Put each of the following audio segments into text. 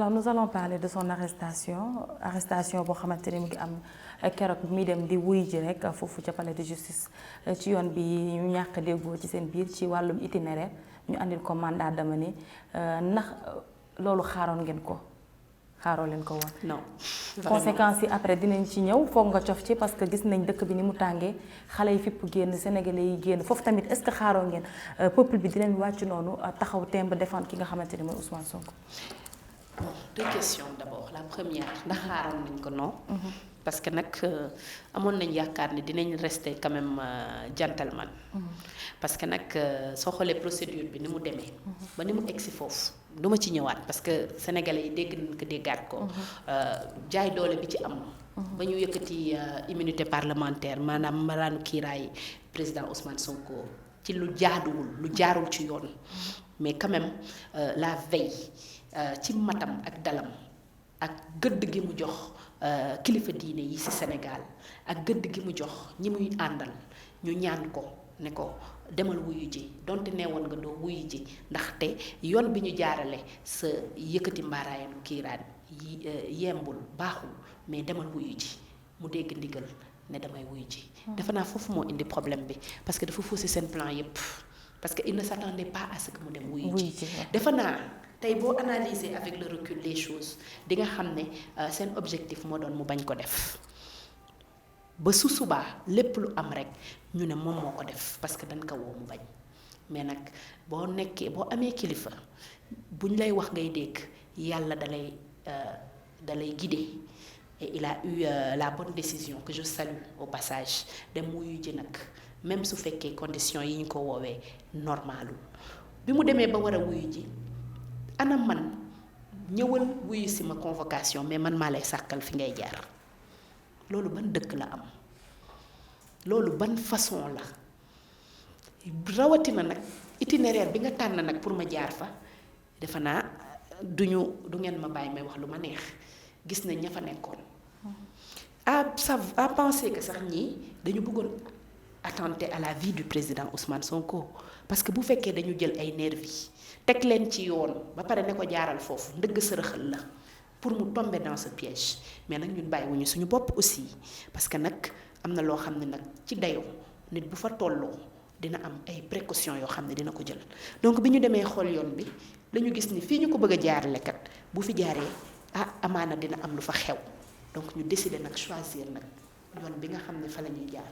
Alors nous allons parler de son arrestation boo xamante ni mu ngi am keroog mi dem di wuy ji rek foofu ca palais de justice ci yoon bi ñu ñàkk déggoo ci seen biir ci wàllum itinéraire ñu andil ko mandat d'amener ndax loolu xaaroon ngeen ko xaaroo leen ko woon. non conséquences yi après dinañ ci ñëw foog nga cof ci parce que gis nañ dëkk bi ni mu tàngee xale yi fipp génn sénégalais yi génn foofu tamit est-ce que xaaroo ngeen peuple bi dinañ wàcc noonu taxaw temb défendre ki nga xamante ni mooy Ousmane Sonko. Bon, deux questions d'abord. La première, ndax xaaroon nañ ko non. Parce que nag amoon nañ yaakaar ne dinañ rester quand même gentleman. Parce que nag soo xoolee procédure bi ni mu demee. ba ni mu egsi foofu du ma ci ñëwaat parce que sénégalais yi dégg nañ ko déggaat ko. jaay doole bi ci am. ba ñu yëkkati immunité parlementaire maanaam maraanu kiiraay président Ousmane Sonko ci lu jaaduwul lu jaarul ci yoon. mais quand même la veille. ci matam ak dalam ak gëdd gi mu jox kilifa diine yi ci Sénégal ak gëdd gi mu jox ñi muy àndal ñu ñaan ko ne ko demal wuyu ji donte neewoon nga doo wuyu ji ndaxte yoon bi ñu jaarale sa yëkkati mbaaraayanu kiiraan yi yembul baaxul mais demal wuyu ji mu dégg ndigal ne damay wuyu ji. defe naa foofu moo indi problème bi parce que dafa faussé seen plan yépp parce que il ne s'attendait pas à ce que mu dem wuyu ji. defe naa tey boo analyser avec le recul les choses di nga xam ne seen objectif moo doon mu bañ ko def ba su subaa lépp lu am rek ñu ne moom moo ko def parce que dañ ko woo mu bañ mais nag boo nekkee boo amee kilifa buñ lay wax ngay dégg yàlla dalay guider et il a eu la bonne décision que je salue au passage dem wuyu ji nag même su fekkee conditions yi ñu ko woowee normalul bi mu demee ba war a wuyu ji. ana man ñëwal wuyu si ma convocation mais man maa lay sàkkal fi ngay jaar loolu ban dëkk la am loolu ban façon la rawatina nag itinéraire bi nga tànn nag pour ma jaar fa defe naa du ngeen ma bàyyi may wax lu ma neex gis nañ ña fa nekkoon à penser que sax ñii dañu bëggoon attenter à la vie du président Ousmane Sonko parce que bu fekkee dañu jël ay nervis teg leen ci yoon ba pare ne ko jaaral foofu ndëgg sërëxal la pour mu tomber dans ce piège mais nag ñun bàyyiwuñu suñu bopp aussi parce que nag am na loo xam ne nag ci dayoo nit bu fa tolloo dina am ay précautions yoo xam ne dina ko jël donc bi ñu demee xool yoon bi dañu gis ni fii ñu ko bëgg a jaarale kat bu fi jaaree amaana dina am lu fa xew donc ñu décider nag choisir nag yoon bi nga xam ne fa la ñuy jaar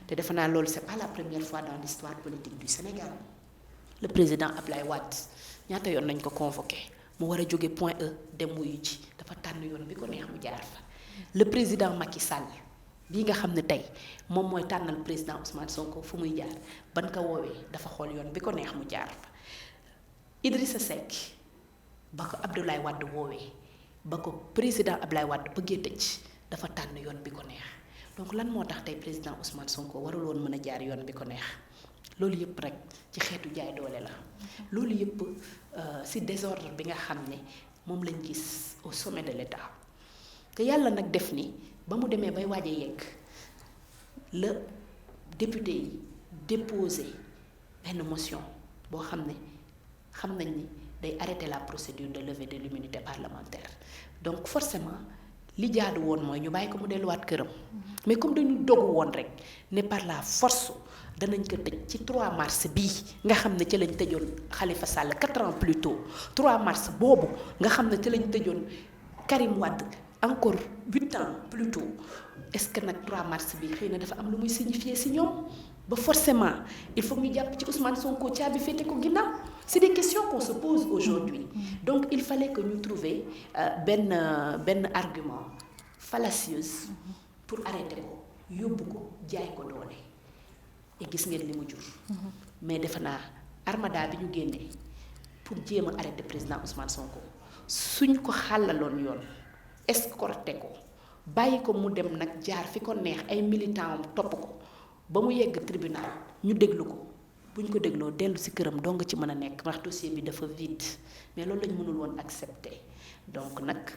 te defe naa loolu c'est pas la première fois dans l'histoire politique du Sénégal. Le président Ablaye Wade ñaata yoon nañ ko convoqué mu war a jóge point E dem wuyu ji dafa tànn yoon bi ko neex mu jaar fa le président Macky Sall bii nga xam ne tey moom mooy tànnal président Ousmane Sonko fu muy jaar ban ko woowee dafa xool yoon bi ko neex mu jaar fa Idrissa Seck ba ko Abdoulaye Wade woowee ba ko président Ablaye Wade bëggee tëj dafa tànn yoon bi ko neex donc lan moo tax tey président Ousmane Sonko warul woon mën a jaar yoon bi ko neex. loolu yëpp rek ci xeetu jaay doole la loolu yëpp ci désordre bi nga xam ne moom lañ gis au sommet de l'État te yàlla nag def ni ba mu demee bay waaj a yegg la député yi déposé benn motion boo xam nañ ni day arrêter la procédure de levée de l'immunité parlementaire donc forcément li jaadu woon mooy ñu bàyyi ko mu delluwaat këram mais comme dañu dogu woon rek ne par la force danañ ko tëj ci 3 mars bii nga xam ne ci lañ tëjoon Khalifa Sall 4 ans plus tôt 3 mars boobu nga xam ne ci lañ tëjoon Karim Wade encore 8 ans plus tôt est-ce que nag 3 mars bi xëy na dafa am lu muy signifier ci ñoom ba forcément il faut ñu jàpp ci Ousmane Sonko caabi féete ko ginnaaw c'est des questions qu'on se pose aujourd'hui donc il fallait que ñu trouver benn argument fallacieux pour arrêter ko yóbbu ko jaay ko doole et gis ngeen li mu jur mais defe naa armada bi ñu génnee pour jéem a arrêter président Ousmane Sonko suñ ko xàllaloon yoon escorté ko bàyyi ko mu dem nag jaar fi ko neex ay militants am topp ko ba mu yegg tribunal ñu déglu ko buñ ko dégloo dellu ci këram doo nga ci mën a nekk ndax dossier bi dafa vide mais loolu lañ mënul woon accepter donc nag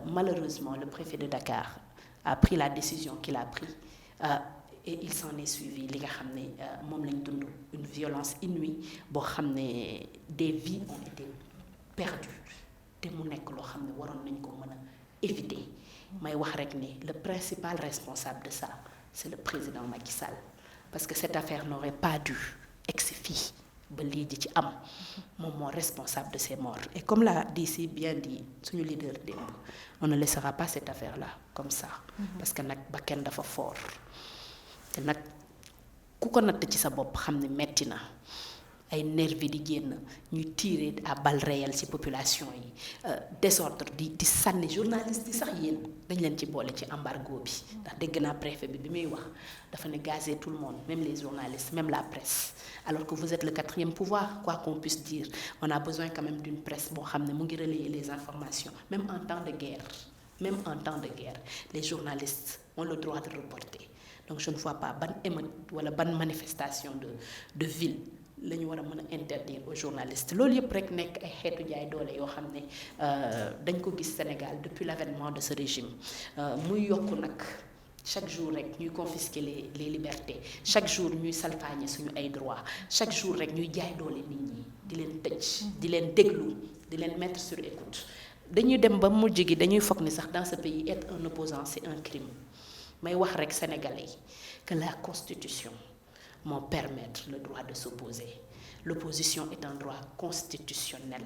malheureusement le préfet de Dakar a pris la décision qu'il a pris et il s'en est suivi li nga xam ne moom lañ dund une violence inouïe boo xam ne des vies ont été perdues te mu nekk loo xam ne waroon nañ ko mën a éviter may wax rek ni le principal responsable de ça c'est le président Macky Sall parce que cette affaire n'aurait pas dû egsi fii ba lii di ci am moom moo responsable de ces morts et comme l'a dit si bien dit suñu leader démb on ne laissera pas cette affaire là comme ça parce que nag bakkan dafa fort te nag ku ko natt ci sa bopp xam ne metti na ay nervi di génn ñuy tirer à balles réelles ci population yi désordre di sànni journaliste yi sax yéen dañ leen ci boole ci embargo bi ndax dégg naa préfet bi muy wax dafa ne gazer tout le monde même les journalistes même la presse alors que vous êtes le 4e pouvoir quoi qu'on puisse dire on a besoin quand même d'une presse boo xam ne mu ngi relayer les informations même en temps de guerre les journalistes ont le droit de reporter donc je ne vois pas ban émeute wala ban manifestation de ville la ñu war a mën a interdire aux journalistes loolu yëpp rek nekk ay xeetu jaay doole yoo xam ne dañ ko gis Sénégal depuis l'avènement de ce régime muy yokku nag chaque jour rek ñuy confisquer les libertés chaque jour ñuy salfaañe suñu ay droits chaque jour rek ñuy jaay doole nit ñi di leen tëj di leen déglu di leen mettre sur écoute dañuy dem ba mujj gi dañuy foog ni sax dans ce pays être un opposant c'est un crime may wax rek sénégalais yi que la constitution moo permettre le droit de s'opposer l'opposition est un droit constitutionnel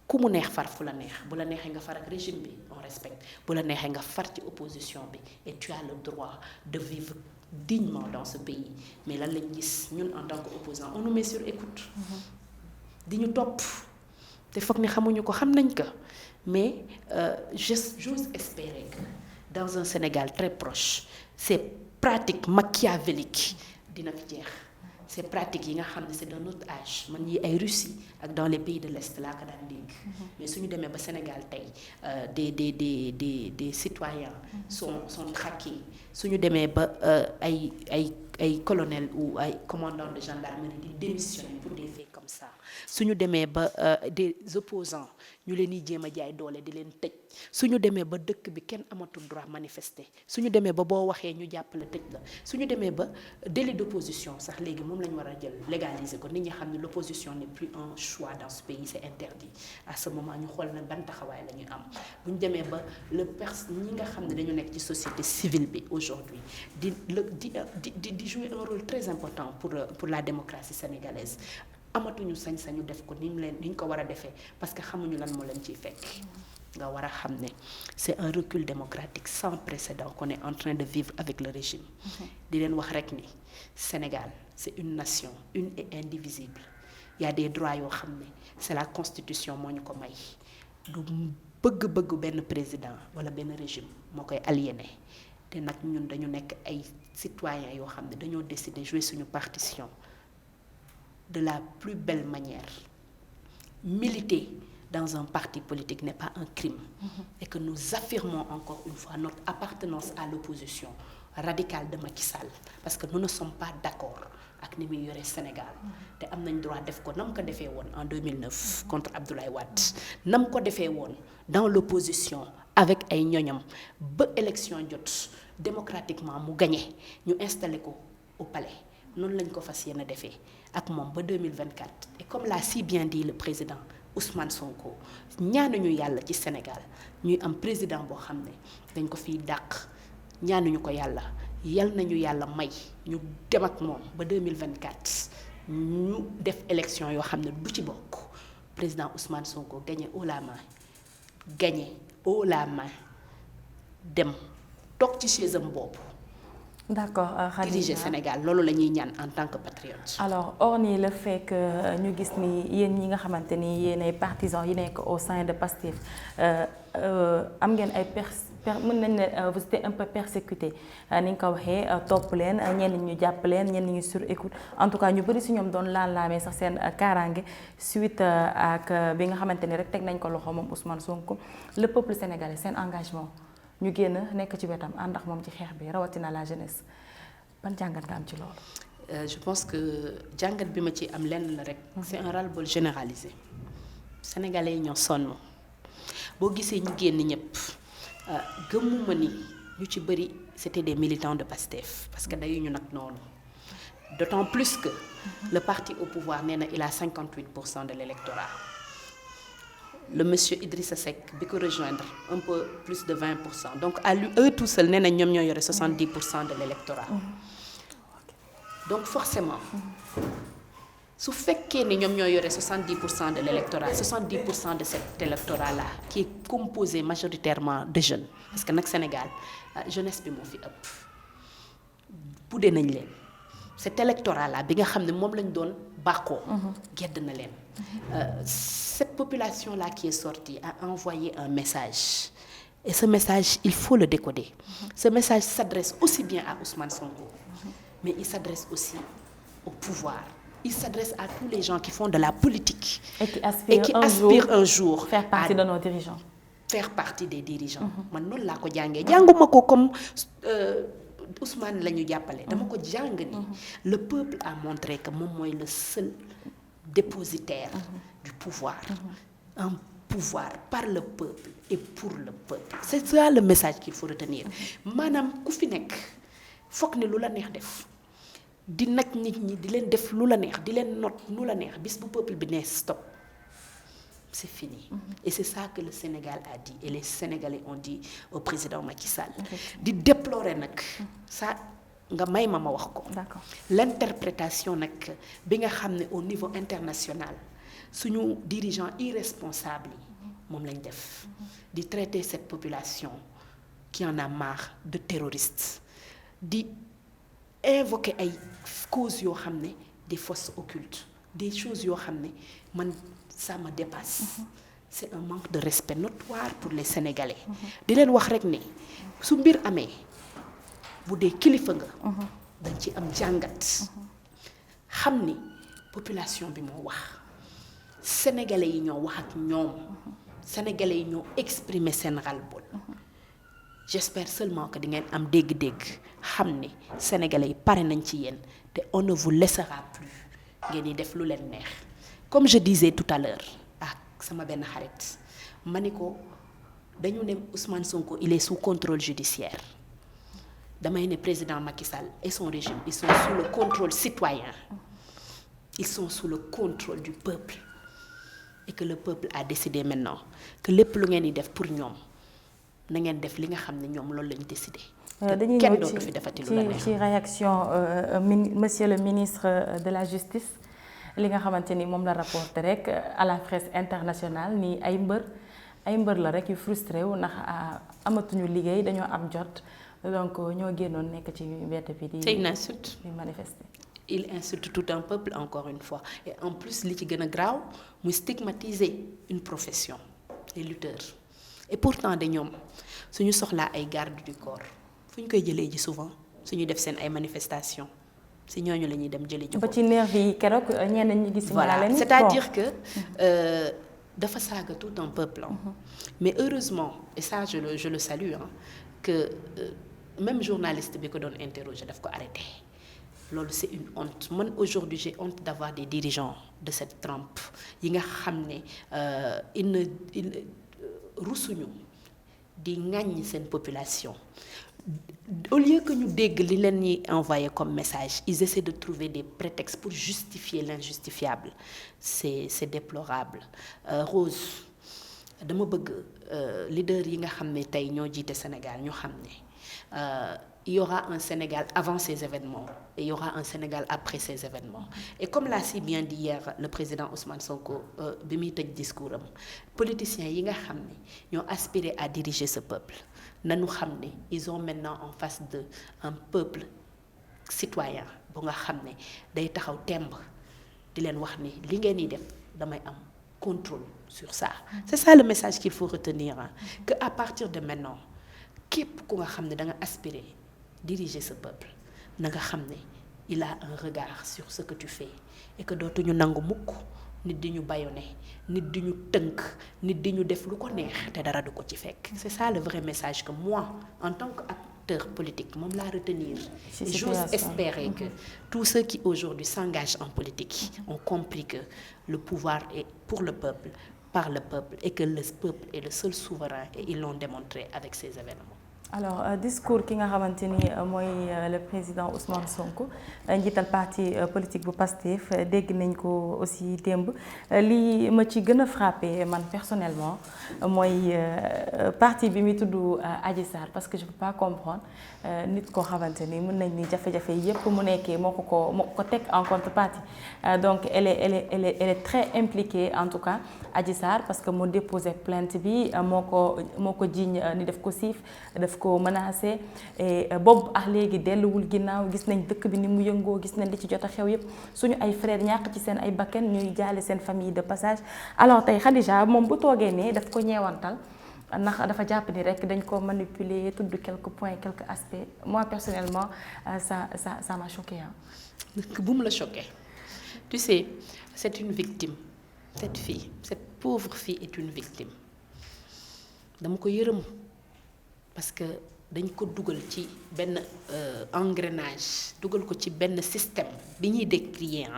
ku mu neex far fu la neex bu la neexee nga far ak régime bi on respecte bu la neexee nga far ci opposition bi et tu as le droit de vivre dignement dans ce pays mais lan lañ gis ñun en tant qu'opposant on nous met sur écoute di ñu topp te foog ni xamuñu ko xam nañ ko mais j'ose espérer que dans un Sénégal très proche ces pratiques machiavéliques dina fi jeex ces pratiques yi nga xam ne c'est d'un autre âge man yi ay Russie ak dans les pays de l'Est laa ko daan dégg mais suñu demee ba Sénégal tey des citoyens sont traqués suñu demee ba ay colonels ou ay commandants de gendarmerie di démissionner pour des faits comme ça suñu demee ba des opposants ñu leen di jéem a jaay doole di leen tëj suñu demee ba dëkk bi kenn amatul droit manifester suñu demee ba boo waxee ñu jàppale tëj la suñu demee ba délit d'opposition sax léegi moom la ñu war a jël légaliser ko nit ñi xam ne l'opposition n'est plus un choix dans ce pays c'est interdit à ce moment ñu xool na ban taxawaay la ñuy am bu ñu demee ba ñi nga xam ne dañu nekk ci société civile bi aujourd'hui di jouer un rôle très important pour la démocratie sénégalaise amatuñu sañ-sañu def ko ni ñu ko war a defee parce que xamuñu lan moo leen ciy fekk nga war a xam ne c'est un recul démocratique sans précédent qu'on est en train de vivre avec le régime di leen wax rek ni Sénégal c'est une nation une et indivisible il y a des droits yoo xam ne c'est la constitution moo ñu ko may du bëgg-bëgg benn président wala benn régime moo koy aliéné te nag ñun dañu nekk ay citoyens yoo xam ne dañoo décider jouer suñu partition de la plus belle manière. Militer dans un parti politique n'est pas un crime et que nous affirmons encore une fois notre appartenance à l'opposition radicale de Macky Sall parce que nous ne sommes pas d'accord ak ni muy yore Sénégal te am nañ droit def ko nam ko defee woon en 2009 contre Abdoulaye Wade nam ko defee woon dans l'opposition avec ay ñoñam ba élection jot démocratiquement mu gagné ñu installé ko au palais noonu lañ ko fas yéene defee ak moom ba 2024 et comme l'a si bien dit le président Ousmane Sonko ñaanuñu yàlla ci Sénégal ñuy am président boo xam ne dañ ko fiy dàq ñaanuñu ko yàlla yal nañu yàlla may ñu dem ak moom ba 2024 ñu def élection yoo xam ne du ci bokk président Ousmane Sonko gagné haut la main dem toog ci chaise am boobu. D'accord Khadija diriger Sénégal loolu la ñuy ñaan en tant que patriote. alors hormis le fait que ñu gis ni yéen ñi nga xamante ni yéen ay partisans yi nekk au sein de Pastef am ngeen ay mën nañ ne vous êtes un peu persécuté ni nga ko waxee topp leen ñenn ñu jàpp leen ñenn ñu sur écoute en tout cas ñu bëri si ñoom doon laamee sax seen kaaraange suite ak bi nga xamante ni rek teg nañ ko loxo moom Ousmane Sonko le peuple sénégalais seen engagement. ñu génn nekk ci wetam ànd ak moom ci xeex bi rawatina la jeunesse ban jàngat nga am ci loolu. je pense que jàngat bi ma ci am lenn la rek. c'est un ras-le-bol généralisé. sénégalais yi ñoo sonn boo gisee ñu génn ñëpp gëmuma ni ñu ci bëri c'était des militants de Pastef parce que dayu ñu nag noonu d'autant plus que le parti au pouvoir nee na il a 58% de l'électorat le monsieur Idrissa Seck bi ko rejoindre un peu plus de 20%. Donc à lui eux tout seuls nee nañ ñoom ñoo yore 70% de l'électorat. Donc forcément su fekkee ni ñoom ñoo yore 70% de l'électorat 70% de cet électorat là qui est composé majoritairement de jeunes parce que nag Sénégal jeunesse bi moo fi ëpp budde nañ leen cet électorat là bi nga xam ne moom lañ doon bàkkoo gedd na leen cette population là qui est sortie a envoyé un message et ce message il faut le décoder. Ce message s'adresse aussi bien à Ousmane Sonko mais il s'adresse aussi au pouvoir. Il s'adresse à tous les gens qui font de la politique et qui aspirent un jour faire partie de nos dirigeants. Faire partie des dirigeants. Man noonu laa ko jàngee jànguma ko comme Ousmane la ñu jàppale. Dama ko jàng ni le peuple a montré que moom mooy le seul dépositaire du pouvoir. Un pouvoir par le peuple et pour le peuple. C'est ça le message qu'il faut retenir. Maanaam ku fi nekk foog ne lu la neex def. Di nag nit ñi di leen def lu la neex di leen not lu la neex bis bu peuple bi nee stop c'est fini. Et c'est ça que le Sénégal a dit et les Sénégalais ont dit au président Macky Sall. Di déplorer nag ça nga may ma wax ko. D'accord. L'interprétation nag bi nga xam ne au niveau international suñu dirigeants irresponsables yi moom lañ def di traiter cette population qui en a marre de terroristes di invoquer ay causes yoo xam ne des fosses occultes des choses yoo xam ne man ça me dépasse. C'est un manque de respect notoire pour les Sénégalais. Di leen wax rek ne su mbir amee bu dee kilifa nga. dañ ci am jàngat. xam ni population bi moo wax Sénégalais yi ñoo wax ak ñoom. Sénégalais yi ñoo exprimer seen ras-le-bol. J'espère seulement que di ngeen am dégg-dégg xam ne Sénégalais yi pare nañ ci yéen te on ne vous laissera plus ngeen di def lu leen neex. Comme je disais tout à l'heure ak sama benn xarit ma ni ko dañu ne Ousmane Sonko il est sous contrôle judiciaire damay ne président Macky Sall et son régime ils sont sous le contrôle citoyen ils sont sous le contrôle du peuple et que le peuple a décidé maintenant que lépp lu ngeen di def pour ñoom na ngeen def li nga xam ne ñoom loolu lañu décidé. dañuy kenn ñëw dootu fi defati lu la neex ci réaction monsieur le ministre de la justice li nga xamante ni moom la rapporté rek à la presse internationale ni ay mbër la rek yu frustré wu ndax amatuñu liggéey dañoo am jot donc ñoo génnoon nekk ci mbedd bi di. C'est une insulte. di manifester. Il insulte tout un peuple encore une fois et en plus li ci gën a graaw muy stigmatiser une profession les lutteurs et pourtant de ñoom suñu soxlaa ay garde du corps fu ñu koy jëlee ji souvent suñu def seen ay manifestations si ñooñu la ñuy dem jëlee ji. ba ci nervi yi keroog ñenn ñi gis. voilà c'est-à-dire que dafa saaga tout un peuple. Mais heureusement et ça je le salue que même journaliste bi ko doon interroger daf ko arrêté. Loolu c'est une honte man aujourd'hui j'ai honte d'avoir des dirigeants de cette trempe yi nga xam ne il rusuñu di ŋàññi seen population au lieu que ñu dégg li leen ñuy envoyer comme message ils essaient de trouver des prétextes pour justifier l'injustifiable c'est déplorable. Rose dama bëgg leader yi nga xam ne tey ñoo jiite Sénégal ñu xam ne il y aura un Sénégal avant ces événements et il y aura un Sénégal après ces événements. Et comme l'a si bien dit hier le président Ousmane Sonko bi muy tëj discours am politiciens yi nga xam ne ñoo aspiré à diriger ce peuple nañu xam ne ils ont maintenant en face d'eux un peuple citoyen bu nga xam ne day taxaw temb di leen wax ni li ngeen di def damay am contrôle sur ça. C'est ça le message qu'il faut retenir que à partir de maintenant képp ku nga xam ne da nga aspirer diriger ce peuple na nga xam ne il a un regard sur ce que tu fais et que dootuñu nangu mukk nit di ñu bâillonner nit di ñu tënk nit di ñu def lu ko neex te dara du ko ci fekk. C'est ça le vrai message que moi en tant qu'acteur politique moom laa retenir et j'ose espérer que tous ceux qui aujourd'hui s'engagent en politique ont compris que le pouvoir est pour le peuple par le peuple et que le peuple est le seul souverain et ils l'ont démontré avec ces événements. alors discours ki nga xamante ni mooy le président Ousmane Sonko njiital parti politique bu Pastef dégg nañ ko aussi démb li ma ci gën a frappé man personnellement mooy parti bi muy tudd Adji Sarr parce que je peux pas comprendre nit koo xamante ni mën nañ ni jafe-jafe yépp mu nekkee moo ko teg en contrepartie donc elle est très impliquée en tout cas Adji Sarr parce que moo déposé plainte bi moo ko jiiñ ni def ko siif daf ko menacé et boobu ak léegi delluwul ginnaaw gis nañ dëkk bi ni mu yëngoo gis nañ li ci jot a xew yépp suñu ay frères ñàkk ci seen ay bakken ñuy jaale seen famille de passage alors tey Khadija moom bu toogee ne daf ko ñeewantal ndax dafa jàpp ni rek dañ ko manipuler tudd quelques points quelques aspects moi personnellement ça m'a choqué bu mu la choqué tu sais c'est une victime cette pauvre fille est une victime dama ko yërëm parce que dañ ko dugal ci benn engrenage dugal ko ci benn système bi ñuy décrier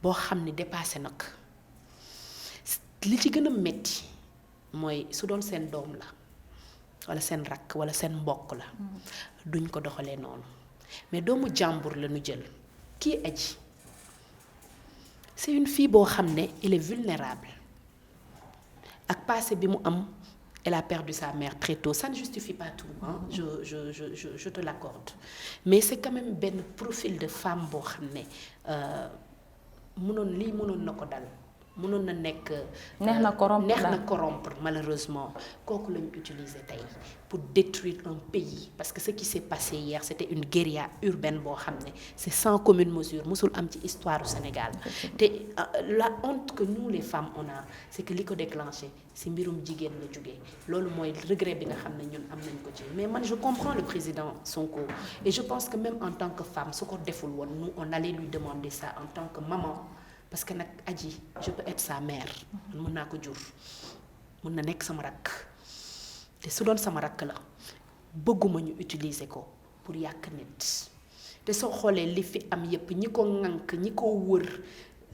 boo xam ne dépassé nag li ci gën a metti mooy su doon seen doom la walla seen rakk walla seen mbokk la duñ ko doxalee noonu mais doomu jàmbur la ñu jël kii Adji c'est une fille boo xam ne elle est vulnérable ak passé bi mu am elle a perdu sa mère très tôt ça ne justifie pas tout je te l'accorde mais c'est quand même benn profil de femme boo xam ne mënoon na ko dal mënoon na nekk neex na corrompre malheureusement kooku lañu utiliser tey pour détruire un pays parce que ce qui s'est passé hier c'était une guérilla urbaine boo xam ne c'est sans commune mesure musul am ci histoire du Sénégal te la honte que nous les femmes on a c'est que li ko déclenché ci mbirum jigéen la jógee loolu mooy regret bi nga xam ne ñun am nañ ko ci mais man je comprends le président Sonko et je pense que même en tant que femme su ko deful woon nous on allait lui demander ça en tant que maman parce que nag Adji je peux être sa mère mën naa ko jur mën na nekk sama rakk te su doon sama rakk la bëgguma ñu utiliser ko pour yàq nit te soo xoolee li fi am yépp ñi ko ŋànk ñi ko wër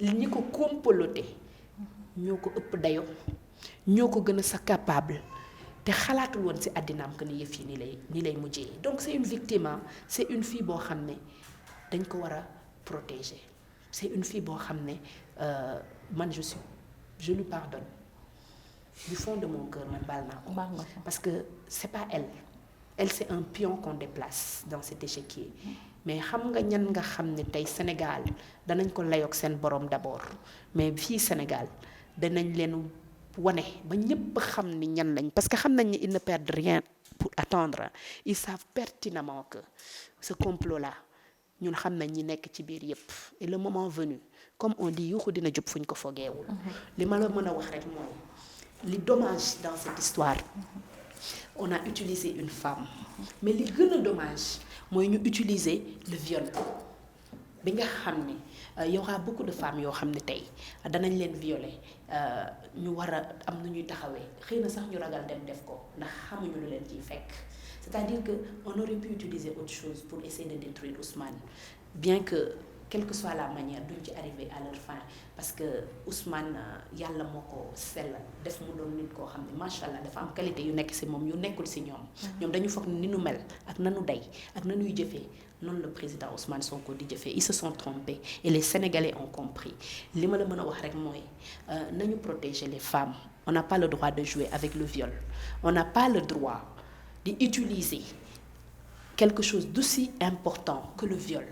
ñi ko comploté ñoo ko ëpp dayo ñoo ko gën a sa capable te xalaatul woon ci àddinaam que ni yëf yi ni lay mujjee donc c'est une victime c'est une fille boo xam ne dañ ko war a protéger c'est une fille boo xam ne man je lui pardonne du fond de mon cœur man baal naa ko parce que c'est pas elle c'est un pion qu'on déplace dans cet échiquier mais xam nga ñan nga xam ne tey Sénégal danañ ko layoog seen borom d'abord mais fii Sénégal danañ leen wane ba ñépp xam ni ñan lañ parce que xam nañ ni ils ne perdent rien pour attendre ils savent pertinemment que ce complot là ñun xam nañ ñi nekk ci biir yépp et le moment venu comme on dit yuuxu dina jub fuñ ko fogeewul li ma la mën a wax rek mooy li dommage dans cette histoire on a utilisé une femme mais li gën a dommage mooy ñu utiliser le viol bi nga xam ne y aura beaucoup de femmes yoo xam ne tey danañ leen violer ñu war a am nu ñuy taxawee xëy na sax ñu ragal dem def ko ndax xamuñu lu leen ciy fekk c'est-à-dire que on aurait pu utiliser autre chose pour essayer de détruire Ousmane bien que quelle que soit la manière duñ ci arriver à leur fin parce que Ousmane yàlla moo ko sellal def mu doon nit koo xam ne macha allah dafa am qualité yu nekk ci moom yu nekkul ci ñoom. ñoom dañu foog ni nu mel ak nanu day ak nanuy jëfee noonu le président Ousmane Sonko di jëfee ils se sont trompés et les Sénégalais ont compris li ma la mën a wax rek mooy nañu protéger les femmes on n'a pas le droit de jouer avec le viol on n'a pas le droit di utiliser quelque chose d'aussi important que le viol.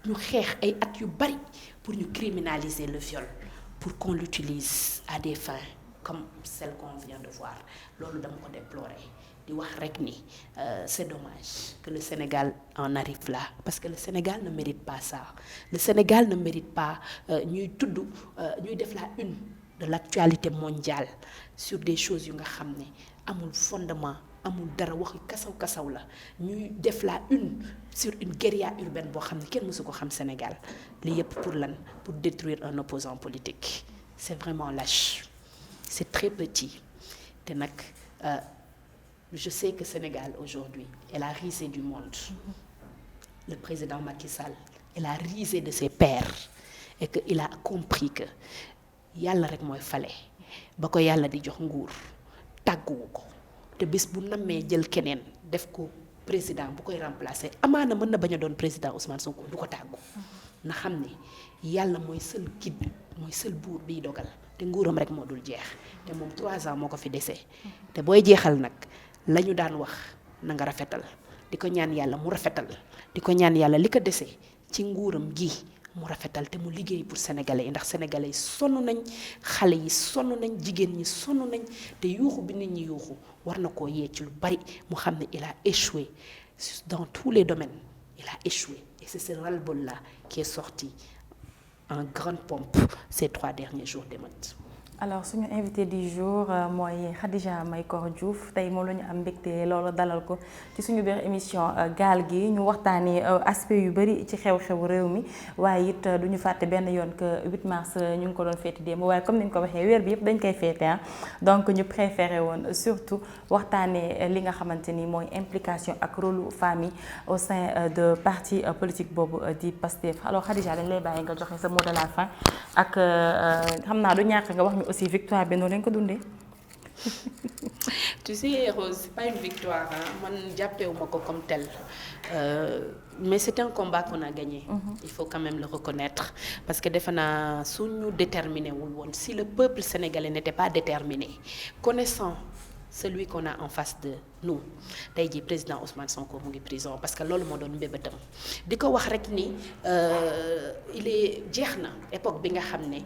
ñu xeex ay at yu bari pour ñu criminaliser le viol pour qu'on l'utilise à des fins comme celle qu'on vient de voir loolu dama ko déplorer di wax rek ni c'est dommage que le Sénégal en arrive là parce que le Sénégal ne mérite pas ça le Sénégal ne mérite pas ñuy def la une de l'actualité mondiale sur des choses yu nga xam ne amul fondement amul dara waxi kasaw la ñuy def la une sur une guérilla urbaine boo xam ne kenn mësu ko xam Sénégal lii yëpp pour lan pour détruire un opposant politique c'est vraiment lâche c'est très petit te nag je sais que Sénégal aujourd'hui est la risée du monde le président Macky Sall est la risée de ses pairs et que il a compris que yàlla rek mooy fale ba ko yàlla di jox nguur tàgguwu ko te bis bu nammee jël keneen def ko président bu koy remplacer amaana mën na bañ a doon président Ousmane Sonko du ko tàggu na xam ne yàlla mooy seul guide mooy seul buur biy dogal te nguuram rek moo dul jeex te moom 3 ans moo ko fi desee te booy jeexal nag la ñu daan wax na nga rafetal di ko ñaan yàlla mu rafetal di ko ñaan yàlla li ko desee ci nguuram gi mu rafetal te mu liggéey pour sénégalais yi ndax sénégalais yi sonn nañ xale yi sonn nañ jigéen ñi sonn nañ te yuuxu bi nit ñi yuuxu war na koo yee ci lu bari mu xam ne il a échoué dans tous les domaines il a échoué et c'est ce ras-le-bol là qui est sorti en grande pompe ces 3 derniers jours d'émeute. Alors suñu invité du jour mooy Khadija Mahécor Diouf tey moom la ñu am mbégte loolu dalal ko ci suñu biir émission gaal gi ñu waxtaanee aspect yu bari ci xew-xew réew mi waaye it du ñu fàtte benn yoon que 8 mars ñu ngi ko doon féete démb waaye comme ni ñu ko waxee weer bi yëpp dañ koy féete donc ñu préféré woon surtout waxtaanee li nga xamante ni mooy implication ak rôle famille au sein de parti politique boobu di Pastef. Alors Khadija dañ lay bàyyi nga joxe sa mot de la fin ak xam naa du ñàkk nga wax ñu aussi victoire bi noonu lañ ko dundee. Tu sais Rose, c'est pas une victoire man jàppewuma ko comme tel mais c'est un combat qu'on a gagné. Il faut quand même le reconnaître parce que defe naa suñu déterminé wul woon si le peuple sénégalais n'était pas déterminé connaissant celui qu'on a en face de nous tey jii président Ousmane Sonko mu ngi prison parce que loolu moo doon mbébétam di ko wax rek ni il est jeex na époque bi nga xam ne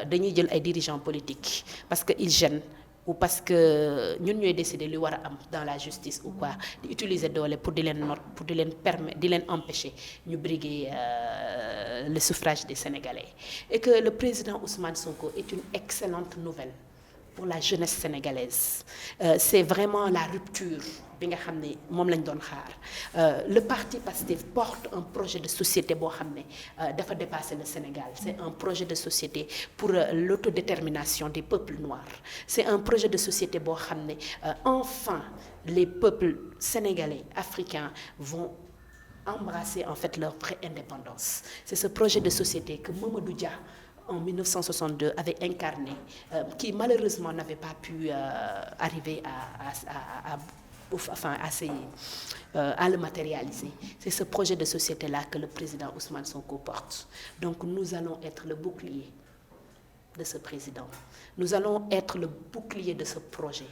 dañuy jël ay dirigeants politiques parce que ils gênent ou parce que ñun ñooy décider li war a am dans la justice ou quoi di utiliser doole pour di leen noter pour di leen permettre di leen empêcher ñu briguer le suffrage des Sénégalais et que le président Ousmane Sonko est une excellente nouvelle pour la jeunesse sénégalaise c'est vraiment la rupture bi nga xam ne moom lañ doon xaar le parti Pastef porte un projet de société boo xam ne dafa dépasser le Sénégal c'est un projet de société pour l'autodétermination des peuples noirs c'est un projet de société boo xam ne enfin les peuples sénégalais africains vont embrasser en fait leur vraie indépendance c'est ce projet de société que Mamadou Dia en 1962 avait incarné qui malheureusement n'avait pas pu arriver à le matérialiser. C'est ce projet de société-là que le président Ousmane Sonko porte. Donc nous allons être le bouclier de ce président. Nous allons être le bouclier de ce projet.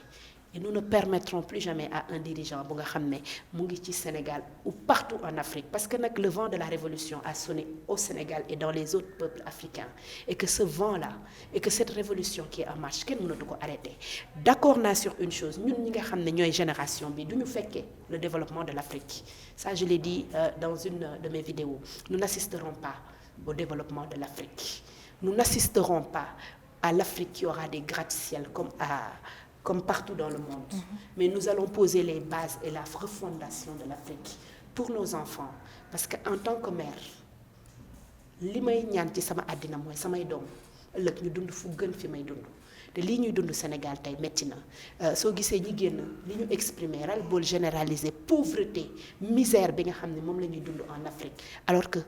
Et nous ne permettrons plus jamais à un dirigeant bu nga xam ne mu ngi ci Sénégal ou partout en Afrique parce que nag le vent de la révolution a sonné au Sénégal et dans les autres peuples africains et que ce vent-là et que cette révolution qui est en marche kenn mënatu ko arrêter d'accord naa sur une chose ñun ñi nga xam ne ñooy génération bi du ñu fekkee le développement de l'Afrique ça je l'ai dit dans une de mes vidéos nous n'assisterons pas au développement de l'Afrique nous n'assisterons pas à l'Afrique qui aura des gratte-ciel comme partout dans le monde. Mais nous allons poser les bases et la refondation de l'Afrique pour nos enfants. Parce qu'en tant que mère, li may ñaan ci sama àddina mooy samay doom ëllëg ñu dund fu gën fi may dund te lii ñuy dund Sénégal tey metti na soo gisee ñi génn li ñu exprimer ras-le-bol généralisé pauvreté misère bi nga xam ne moom la ñuy dund en Afrique alors que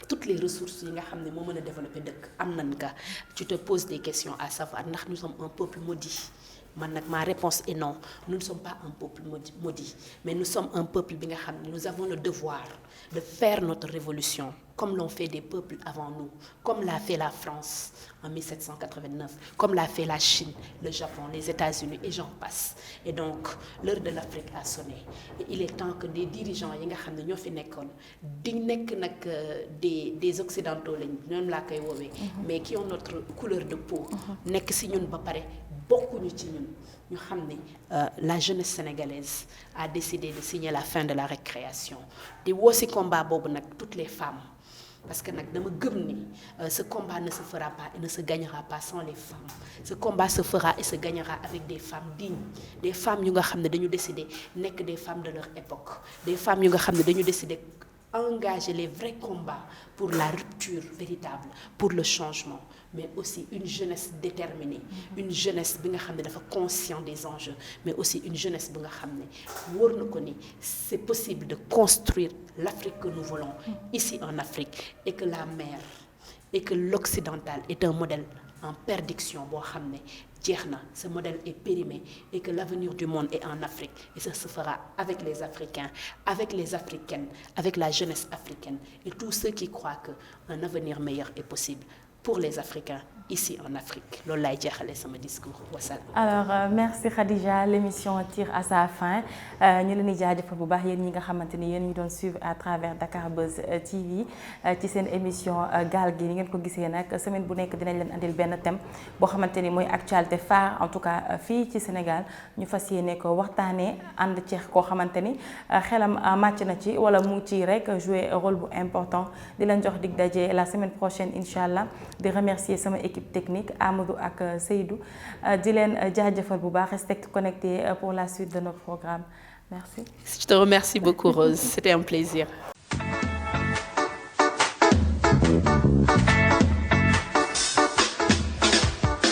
toutes les ressources yi nga xam ne moo mën a développer dëkk am nañ ka tu te poses des questions à savoir ndax nous sommes un peuple maudit man nag ma réponse est non nous ne sommes pas un peuple maudit mais nous sommes un peuple bi nga xam ne nous avons le devoir de faire notre révolution comme l'ont fait des peuples avant nous comme l'a fait la France en 1789 comme l'a fait la Chine le Japon les États-Unis et j'en passe et donc l'heure de l'Afrique a sonné et il est temps que des dirigeants yi nga xam ne ñoo fi nekkoon di nekk nag des occidentaux lañ ñoom laa koy woowee mais qui ont notre couleur de peau nekk si ñun ba pare bokkuñu ci ñun ñu xam ne la jeunesse sénégalaise a décidé de signer la fin de la récréation di woo ci combat boobu nag toutes les femmes parce que nag dama gëm ni ce combat ne se fera pas et ne se gagnera pas sans les femmes ce combat se fera et se gagnera avec des femmes dignes des femmes yu nga xam ne dañu décider nekk des femmes de leur époque des femmes yu nga xam ne dañu décider engager les vrais combats pour la rupture véritable pour le changement mais aussi une jeunesse déterminée une jeunesse bi nga xam ne dafa conscient des enjeux mais aussi une jeunesse bi nga xam ne wóor na ko ni c'est possible de construire l'Afrique que nous voulons ici en Afrique et que la mer et que l'occidental est un modèle en perdition boo xam ne jeex na, ce modèle est périmé et que l'avenir du monde est en Afrique et ça se fera avec les Africains, avec les Africaines, avec la jeunesse africaine et tous ceux qui croient qu'un avenir meilleur est possible pour les Africains ici en Afrique. Loolu laay jeexale sama discours. Wasalaam. Alors merci Khadija, l'émission tire à sa fin ñu leen di jaajëfal bu baax yéen ñi nga xamante ni yéen ñu doon suivre à travers Dakar Buzz TV ci seen émission gaal gi ni ngeen ko gisee nag semaine bu nekk dinañ leen andil benn thème boo xamante ni mooy actualité phare en tout cas fii ci Sénégal ñu fas yéene ko waxtaanee ànd ci koo xamante ni xelam màcc na ci wala mu ci rek jouer rôle bu important di leen jox dig daje la semaine prochaine incha allah di remercier sama équipe technique Amadou ak Seydou di leen jaajëfal bu baax restez connectés pour la suite de nos programmes. Merci. Je te remercie beaucoup Rose, c'était un plaisir.